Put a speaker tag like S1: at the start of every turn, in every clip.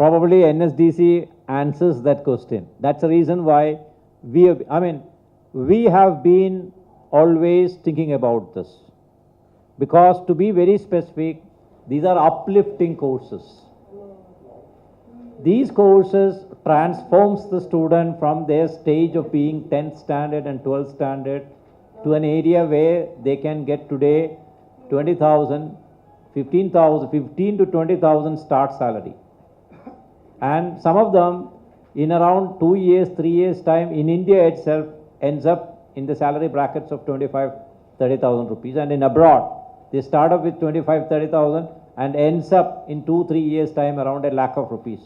S1: probably NSDC answers that question. That's the reason why we have been always thinking about this. Because to be very specific, these are uplifting courses. These courses transforms the student from their stage of being 10th standard and 12th standard to an area where they can get today 20,000, 15,000, 15 to 20,000 start salary. And some of them in around 2 years, 3 years time in India itself ends up in the salary brackets of 25, 30,000 rupees. And in abroad, they start up with 25, 30,000 and ends up in 2, 3 years time around 1 lakh of rupees.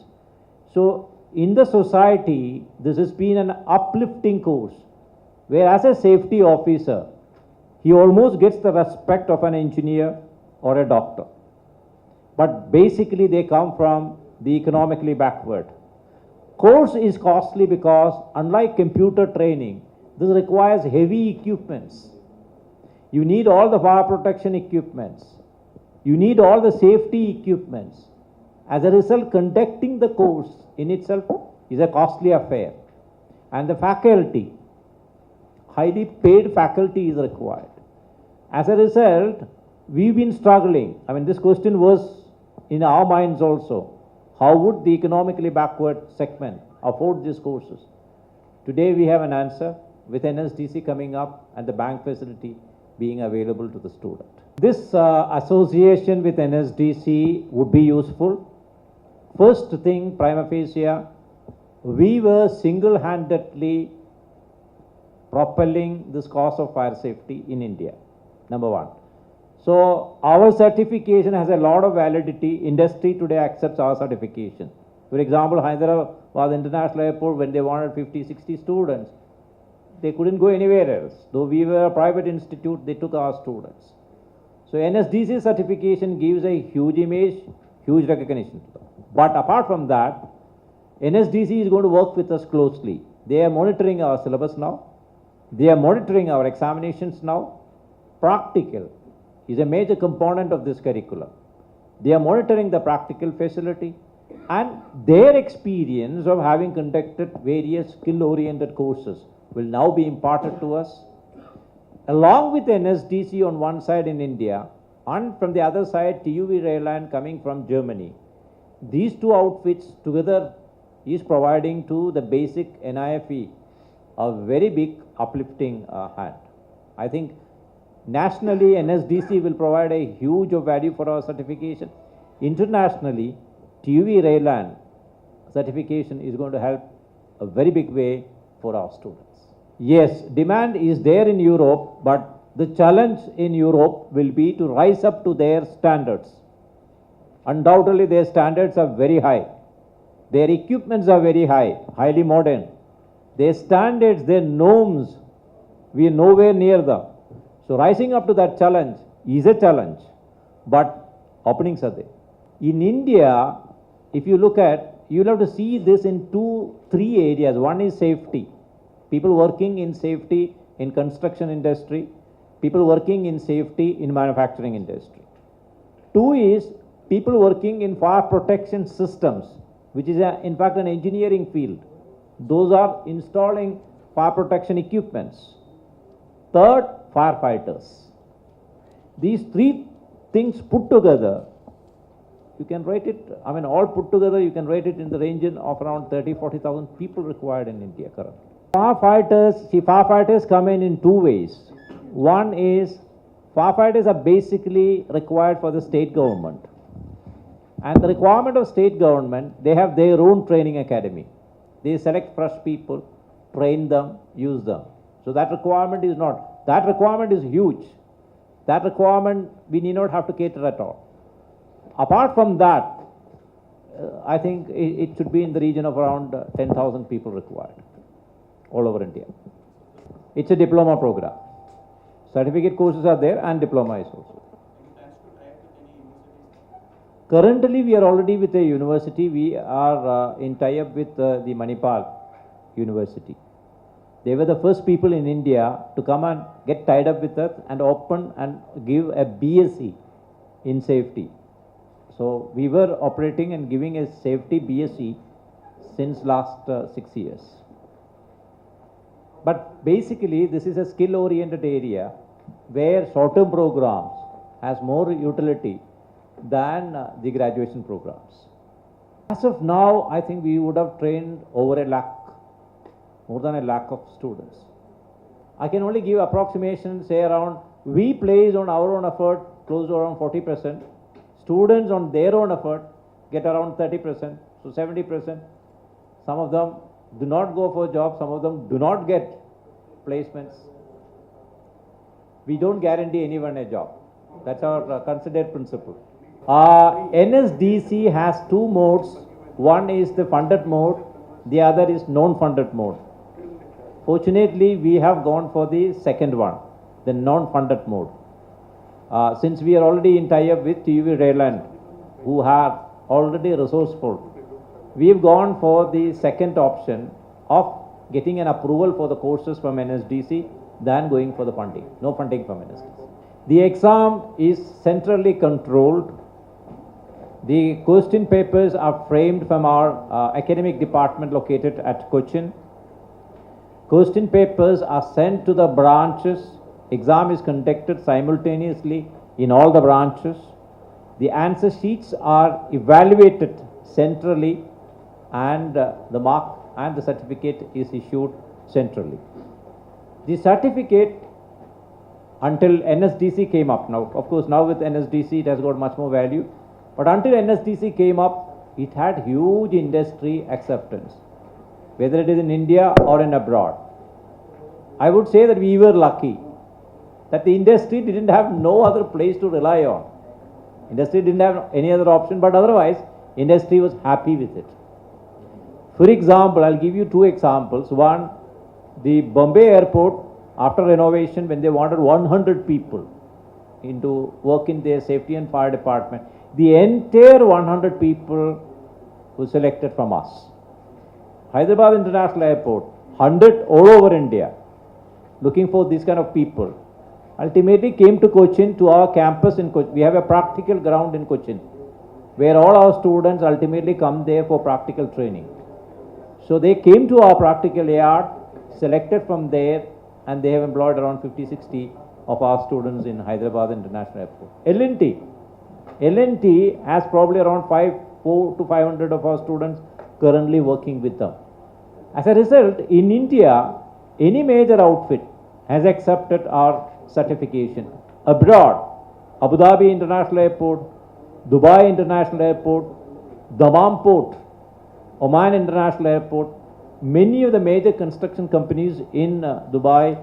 S1: So in the society, this has been an uplifting course, where as a safety officer, he almost gets the respect of an engineer or a doctor. But basically they come from the economically backward. Course is costly because unlike computer training, this requires heavy equipments. You need all the fire protection equipments. You need all the safety equipments. As a result, conducting the course in itself is a costly affair. And the faculty, highly paid faculty is required. As a result, we've been struggling. This question was in our minds also. How would the economically backward segment afford these courses? Today we have an answer with NSDC coming up and the bank facility being available to the student. This association with NSDC would be useful. First thing, prima facie, we were single-handedly propelling this cause of fire safety in India, number one. So our certification has a lot of validity. Industry today accepts our certification. For example, Hyderabad International Airport, when they wanted 50, 60 students, they couldn't go anywhere else. Though we were a private institute, they took our students. So NSDC certification gives a huge image, huge recognition to them. But apart from that, NSDC is going to work with us closely. They are monitoring our syllabus now. They are monitoring our examinations now. Practical is a major component of this curriculum. They are monitoring the practical facility, and their experience of having conducted various skill-oriented courses will now be imparted to us. Along with NSDC on one side in India, and from the other side TUV Rheinland coming from Germany. These two outfits together is providing to the basic NIFE a very big uplifting hand. I think nationally NSDC will provide a huge value for our certification. Internationally, TUV Rheinland certification is going to help a very big way for our students. Yes, demand is there in Europe, but the challenge in Europe will be to rise up to their standards. Undoubtedly, their standards are very high. Their equipments are very high, highly modern. Their standards, their norms, we are nowhere near them. So rising up to that challenge is a challenge, but openings are there. In India, if you look at, you'll have to see this in 2-3 areas. One is safety. People working in safety in construction industry, people working in safety in manufacturing industry. 2 is people working in fire protection systems, which is in fact an engineering field. Those are installing fire protection equipments. 3rd, firefighters. These 3 things put together, you can rate it, all put together, you can rate it in the range of around 30,000-40,000 people required in India currently. Firefighters come in 2 ways. One is, firefighters are basically required for the state government. And the requirement of state government, they have their own training academy. They select fresh people, train them, use them. So that requirement is not, that requirement is huge. That requirement we need not have to cater at all. Apart from that, I think it should be in the region of around 10,000 people required all over India. It's a diploma program. Certificate courses are there and diploma is also. Currently, we are already with a university. We are in tie-up with the Manipal University. They were the first people in India to come and get tied up with us and open and give a BSc in safety. So we were operating and giving a safety BSc since last 6 years. But basically, this is a skill-oriented area where short-term programs has more utility than the graduation programs. As of now, I think we would have trained over 1 lakh, more than 1 lakh of students. I can only give approximation, say around, we place on our own effort close to around 40%. Students on their own effort get around 30%, so 70%. Some of them do not go for jobs, some of them do not get placements. We don't guarantee anyone a job. That's our considered principle. NSDC has two modes. One is the funded mode, the other is non-funded mode. Fortunately, we have gone for the second one, the non-funded mode. Since we are already in tie-up with TUV Rheinland, who are already resourceful, we have gone for the second option of getting an approval for the courses from NSDC than going for the funding, no funding from NSDC. The exam is centrally controlled. The question papers are framed from our academic department located at Cochin. Question papers are sent to the branches. Exam is conducted simultaneously in all the branches. The answer sheets are evaluated centrally, and the mark and the certificate is issued centrally. The certificate, until NSDC came up, now of course now with NSDC it has got much more value, but until NSDC came up, it had huge industry acceptance, whether it is in India or in abroad. I would say that we were lucky that the industry didn't have no other place to rely on. Industry didn't have any other option, but otherwise industry was happy with it. For example, I'll give you two examples. One, the Bombay airport, after renovation, when they wanted 100 people into work in their safety and fire department, the entire 100 people were selected from us. Hyderabad International Airport, 100 all over India, looking for this kind of people. Ultimately came to Cochin, to our campus in Cochin. We have a practical ground in Cochin, where all our students ultimately come there for practical training. So they came to our practical yard, selected from there, and they have employed around 50-60 of our students in Hyderabad International Airport. L&T has probably around 400 to 500 of our students currently working with them. As a result, in India, any major outfit has accepted our certification. Abroad, Abu Dhabi International Airport, Dubai International Airport, Dammam Port, Oman International Airport, many of the major construction companies in Dubai,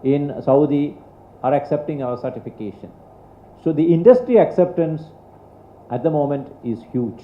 S1: in Saudi, are accepting our certification. So the industry acceptance at the moment is huge.